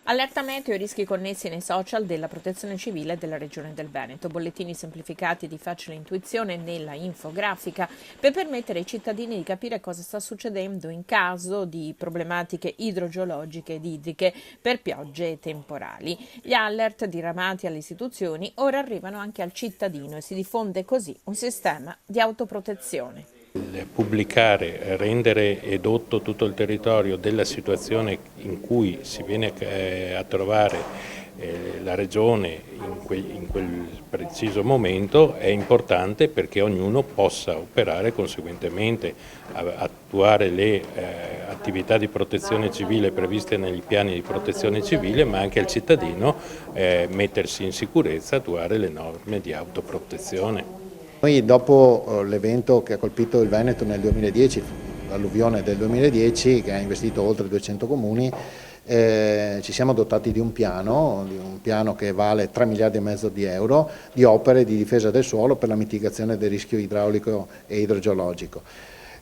Allerta meteo e rischi connessi nei social della Protezione Civile della Regione del Veneto. Bollettini semplificati di facile intuizione nella infografica per permettere ai cittadini di capire cosa sta succedendo in caso di problematiche idrogeologiche ed idriche per piogge e temporali. Gli alert diramati alle istituzioni ora arrivano anche al cittadino e si diffonde così un sistema di autoprotezione. Pubblicare, rendere edotto tutto il territorio della situazione in cui si viene a trovare la Regione in quel preciso momento è importante perché ognuno possa operare conseguentemente, attuare le attività di protezione civile previste negli piani di protezione civile, ma anche al cittadino mettersi in sicurezza, attuare le norme di autoprotezione. Noi dopo l'evento che ha colpito il Veneto nel 2010, l'alluvione del 2010 che ha investito oltre 200 comuni, ci siamo dotati di un piano che vale 3 miliardi e mezzo di euro di opere di difesa del suolo per la mitigazione del rischio idraulico e idrogeologico.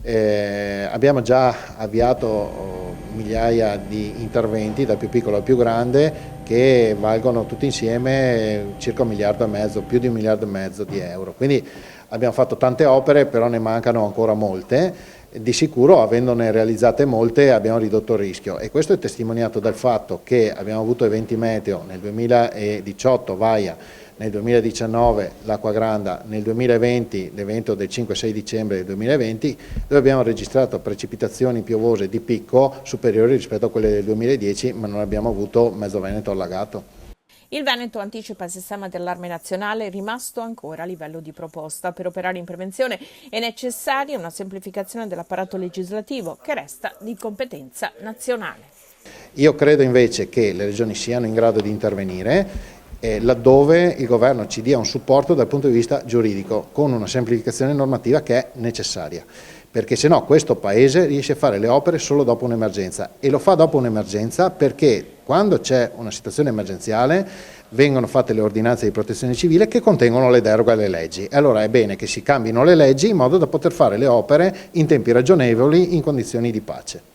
Abbiamo già avviato migliaia di interventi, dal più piccolo al più grande, che valgono tutti insieme circa 1,5 miliardi, più di 1,5 miliardi di euro. Quindi abbiamo fatto tante opere, però ne mancano ancora molte. Di sicuro, avendone realizzate molte, abbiamo ridotto il rischio e questo è testimoniato dal fatto che abbiamo avuto eventi meteo nel 2018, Vaia, nel 2019 l'Acqua Granda, nel 2020 l'evento del 5-6 dicembre del 2020, dove abbiamo registrato precipitazioni piovose di picco superiori rispetto a quelle del 2010, ma non abbiamo avuto mezzo Veneto allagato. Il Veneto anticipa il sistema d'allarme nazionale rimasto ancora a livello di proposta. Per operare in prevenzione è necessaria una semplificazione dell'apparato legislativo che resta di competenza nazionale. Io credo invece che le regioni siano in grado di intervenire laddove il governo ci dia un supporto dal punto di vista giuridico, con una semplificazione normativa che è necessaria, perché se no questo Paese riesce a fare le opere solo dopo un'emergenza e lo fa dopo un'emergenza perché quando c'è una situazione emergenziale vengono fatte le ordinanze di protezione civile che contengono le deroghe alle leggi e allora è bene che si cambino le leggi in modo da poter fare le opere in tempi ragionevoli in condizioni di pace.